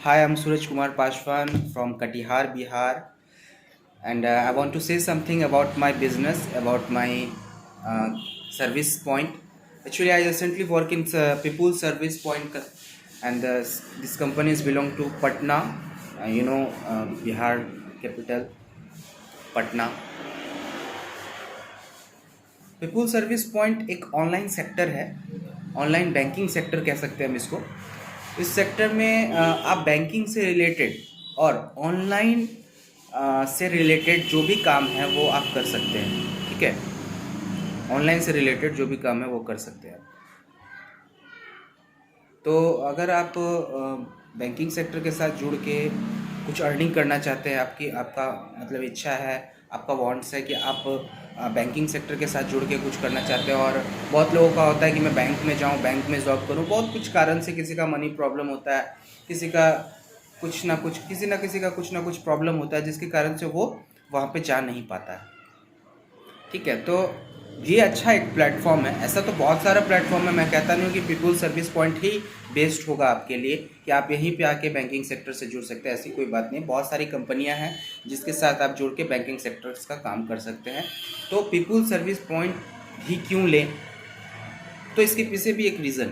Hi, I'm Suraj Kumar Pashwan from Katihar, Bihar, and I want to say something about my business, about my uh, service point. Actually, I recently work in People Service Point, and this companies belong to Patna, Bihar capital, Patna. People service point एक online sector है, online banking sector कह सकते हैं हम इसको। इस sector में आप बैंकिंग से रिलेटेड और ऑनलाइन से रिलेटेड जो भी काम है वो आप कर सकते हैं। ठीक है, ऑनलाइन से रिलेटेड जो भी काम है वो कर सकते हैं। तो अगर आप बैंकिंग सेक्टर के साथ जुड़ के कुछ अर्निंग करना चाहते हैं, आपका मतलब इच्छा है, आपका वांट्स है कि आप बैंकिंग सेक्टर के साथ जुड़ के कुछ करना चाहते हैं, और बहुत लोगों का होता है कि मैं बैंक में जाऊं, बैंक में जॉब करूं, बहुत कुछ कारण से किसी का मनी प्रॉब्लम होता है, किसी का कुछ ना कुछ किसी का कुछ ना कुछ प्रॉब्लम होता है जिसके कारण से वो वहाँ पे जा नहीं पाता है। ठीक है, तो ये अच्छा एक प्लेटफॉर्म है। ऐसा तो बहुत सारा प्लेटफॉर्म है, मैं कहता नहीं हूँ कि पीपुल सर्विस पॉइंट ही बेस्ट होगा आपके लिए कि आप यहीं पे आके बैंकिंग सेक्टर से जुड़ सकते हैं, ऐसी कोई बात नहीं। बहुत सारी कंपनियां हैं जिसके साथ आप जुड़ के बैंकिंग सेक्टर्स का काम कर सकते हैं। तो पीपुल सर्विस पॉइंट ही क्यों लें, तो इसके पीछे भी एक reason.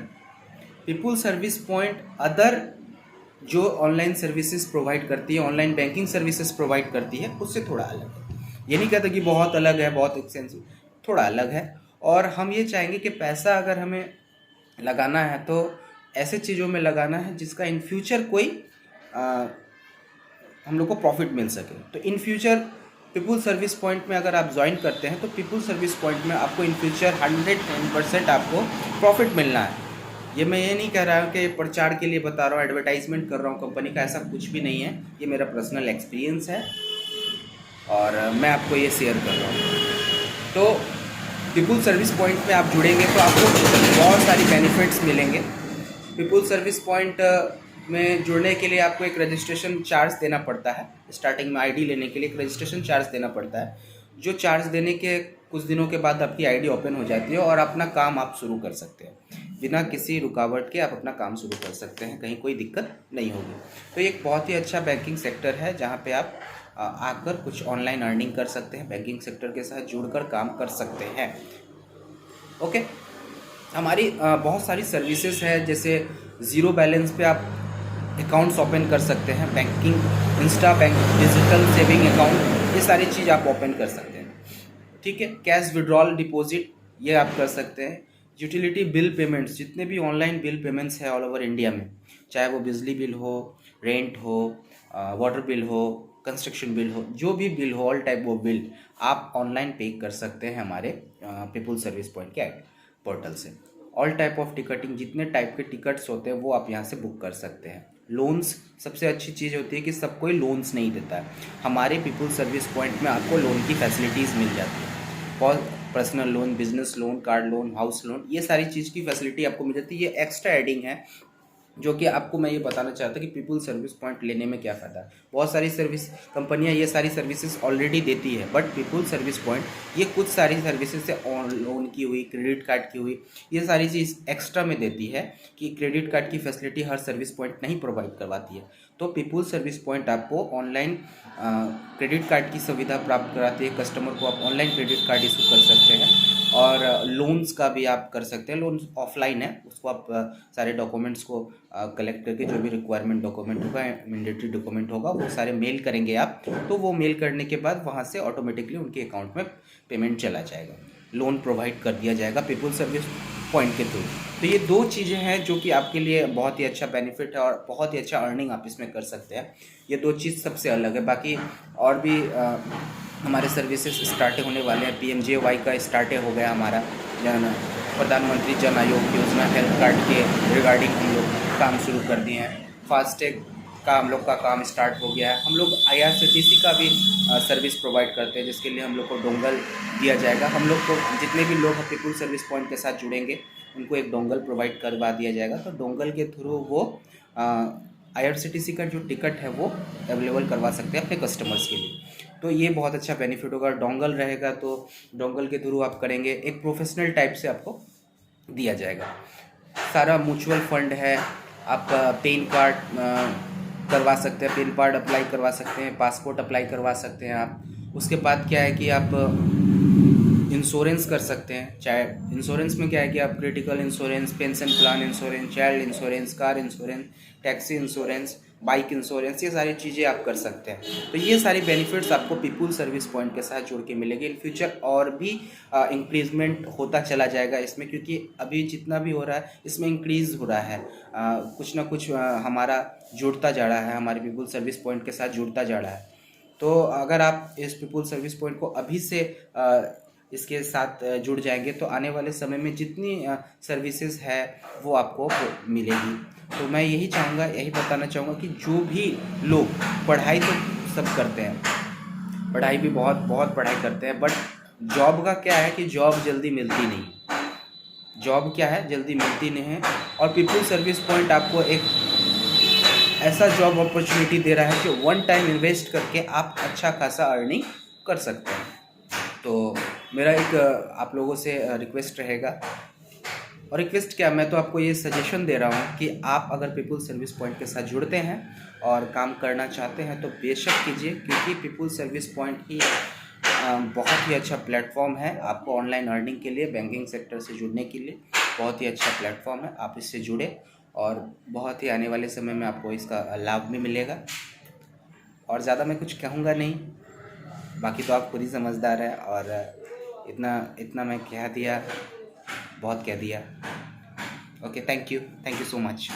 People service point other जो ऑनलाइन सर्विसेज प्रोवाइड करती है, ऑनलाइन बैंकिंग सर्विसेज प्रोवाइड करती है, उससे थोड़ा अलग है। ये नहीं कहता कि बहुत अलग है, बहुत एक्सपेंसिव, थोड़ा अलग है। और हम ये चाहेंगे कि पैसा अगर हमें लगाना है तो ऐसे चीज़ों में लगाना है जिसका इन फ्यूचर कोई हम लोग को प्रॉफिट मिल सके। तो in future people service point में अगर आप ज्वाइन करते हैं तो पीपुल सर्विस पॉइंट में आपको इन फ्यूचर 110% आपको प्रॉफिट मिलना है। ये मैं ये नहीं कह रहा हूँ कि प्रचार के लिए बता रहा हूँ, एडवर्टाइजमेंट कर रहा हूँ कंपनी का, ऐसा कुछ भी नहीं है। ये मेरा पर्सनल एक्सपीरियंस है और मैं आपको ये शेयर कर रहा हूँ। तो पीपुल सर्विस पॉइंट में आप जुड़ेंगे तो आपको बहुत सारी बेनिफिट्स मिलेंगे। पीपुल सर्विस पॉइंट में जुड़ने के लिए आपको एक रजिस्ट्रेशन चार्ज देना पड़ता है। स्टार्टिंग में आईडी लेने के लिए एक रजिस्ट्रेशन चार्ज देना पड़ता है, जो चार्ज देने के कुछ दिनों के बाद आपकी आईडी ओपन हो जाती है और अपना काम आप शुरू कर सकते हैं। बिना किसी रुकावट के आप अपना काम शुरू कर सकते हैं, कहीं कोई दिक्कत नहीं होगी। तो एक बहुत ही अच्छा बैंकिंग सेक्टर है जहाँ पे आप आकर कुछ ऑनलाइन अर्निंग कर सकते हैं, बैंकिंग सेक्टर के साथ जुड़कर काम कर सकते हैं। ओके, हमारी बहुत सारी सर्विसेज है, जैसे ज़ीरो बैलेंस पे आप अकाउंट्स ओपन कर सकते हैं, banking, Insta bank, digital saving account, ये सारी चीज़ आप ओपन कर सकते हैं। ठीक है, कैश विड्रॉल डिपॉजिट ये आप कर सकते हैं। यूटिलिटी बिल पेमेंट्स, जितने भी ऑनलाइन बिल पेमेंट्स है ऑल ओवर इंडिया में, चाहे वो बिजली बिल हो, रेंट हो, वाटर बिल हो, कंस्ट्रक्शन बिल हो, जो भी बिल हो, ऑल टाइप ऑफ बिल आप ऑनलाइन पे कर सकते हैं हमारे पीपुल सर्विस पॉइंट के पोर्टल से। ऑल टाइप ऑफ टिकटिंग, जितने टाइप के टिकट्स होते हैं वो आप यहाँ से बुक कर सकते हैं। लोन्स, सबसे अच्छी चीज़ होती है कि सब कोई लोन्स नहीं देता है, हमारे पीपुल सर्विस पॉइंट में आपको लोन की फैसिलिटीज़ मिल जाती है। बहुत personal loan, business loan, card loan, house loan, ये सारी चीज़ की फैसिलिटी आपको मिल जाती है। ये एक्स्ट्रा एडिंग है जो कि आपको मैं ये बताना चाहता कि पीपुल सर्विस पॉइंट लेने में क्या फ़ायदा है। बहुत सारी सर्विस कंपनियां ये सारी सर्विसेज ऑलरेडी देती है, बट पीपुल सर्विस पॉइंट ये कुछ सारी सर्विसेज से ऑन लोन की हुई, क्रेडिट कार्ड की हुई, ये सारी चीज़ एक्स्ट्रा में देती है कि क्रेडिट कार्ड की फैसिलिटी हर सर्विस पॉइंट नहीं प्रोवाइड करवाती है। तो पीपुल सर्विस पॉइंट आपको ऑनलाइन क्रेडिट कार्ड की सुविधा प्राप्त कराती है। कस्टमर को आप ऑनलाइन क्रेडिट कार्ड इशू कर सकते हैं और लोन्स का भी आप कर सकते हैं। लोन्स ऑफलाइन है, उसको आप सारे डॉक्यूमेंट्स को कलेक्ट करके, जो भी रिक्वायरमेंट डॉक्यूमेंट होगा, मैंडेटरी डॉक्यूमेंट होगा, वो सारे मेल करेंगे आप, तो वो मेल करने के बाद वहाँ से ऑटोमेटिकली उनके अकाउंट में पेमेंट चला जाएगा, लोन प्रोवाइड कर दिया जाएगा पीपुल सर्विस पॉइंट के थ्रू। तो ये दो चीज़ें हैं जो कि आपके लिए बहुत ही अच्छा बेनिफिट है और बहुत ही अच्छा अर्निंग आप इसमें कर सकते हैं। ये दो चीज़ सबसे अलग है। बाकी और भी हमारे सर्विसेज स्टार्ट होने वाले हैं। PMJY का स्टार्ट हो गया हमारा, प्रधानमंत्री जन आयोग योजना हेल्थ कार्ड के रिगार्डिंग हम लोग काम शुरू कर दिए हैं। फास्टैग का हम लोग का काम स्टार्ट हो गया है। हम लोग IRCTC का भी सर्विस प्रोवाइड करते हैं, जिसके लिए हम लोग को डोंगल दिया जाएगा। हम लोग को जितने भी लोग पीपुल सर्विस पॉइंट के साथ जुड़ेंगे उनको एक डोंगल प्रोवाइड करवा दिया जाएगा। तो डोंगल के थ्रू वो IRCTC का जो टिकट है वो अवेलेबल करवा सकते हैं अपने कस्टमर्स के लिए। तो ये बहुत अच्छा बेनिफिट होगा। डोंगल रहेगा तो डोंगल के थ्रू आप करेंगे, एक प्रोफेशनल टाइप से आपको दिया जाएगा। सारा म्यूचुअल फंड है, आपका पेन कार्ड, करवा सकते हैं, पैन कार्ड अप्लाई करवा सकते हैं, पासपोर्ट अप्लाई करवा सकते हैं आप। उसके बाद क्या है कि आप इंश्योरेंस कर सकते हैं। चाहे इंश्योरेंस में क्या है कि आप critical insurance, pension plan insurance, child insurance, car insurance, taxi insurance, bike insurance, ये सारी चीज़ें आप कर सकते हैं। तो ये सारी बेनिफिट्स आपको पीपुल सर्विस पॉइंट के साथ जुड़ के मिलेगी। इन फ्यूचर और भी इंक्रीजमेंट होता चला जाएगा इसमें, क्योंकि अभी जितना भी हो रहा है इसमें इंक्रीज़ हो रहा है। कुछ ना कुछ हमारा जुड़ता जा रहा है, हमारे पीपुल सर्विस पॉइंट के साथ जुड़ता जा रहा है। तो अगर आप इस पीपुल सर्विस पॉइंट को अभी से इसके साथ जुड़ जाएंगे तो आने वाले समय में जितनी सर्विसेज है वो आपको मिलेगी। तो मैं यही चाहूँगा, यही बताना चाहूँगा कि जो भी लोग पढ़ाई तो सब करते हैं, पढ़ाई भी बहुत बहुत पढ़ाई करते हैं, बट जॉब का क्या है कि जॉब जल्दी मिलती नहीं। जॉब क्या है, जल्दी मिलती नहीं है। और पीपुल सर्विस पॉइंट आपको एक ऐसा जॉब अपॉर्चुनिटी दे रहा है कि वन टाइम इन्वेस्ट करके आप अच्छा खासा अर्निंग कर सकते हैं। तो मेरा एक आप लोगों से रिक्वेस्ट रहेगा, और रिक्वेस्ट क्या, मैं तो आपको ये सजेशन दे रहा हूँ कि आप अगर पीपुल सर्विस पॉइंट के साथ जुड़ते हैं और काम करना चाहते हैं तो बेशक कीजिए, क्योंकि पीपुल सर्विस पॉइंट ही बहुत ही अच्छा प्लेटफॉर्म है आपको ऑनलाइन अर्निंग के लिए, बैंकिंग सेक्टर से जुड़ने के लिए बहुत ही अच्छा प्लेटफॉर्म है। आप इससे जुड़े और बहुत ही आने वाले समय में आपको इसका लाभ भी मिलेगा। और ज़्यादा मैं कुछ कहूँगा नहीं, बाकी तो आप खुद ही समझदार है। और इतना मैं कह दिया, बहुत कह दिया। Okay, thank you so much.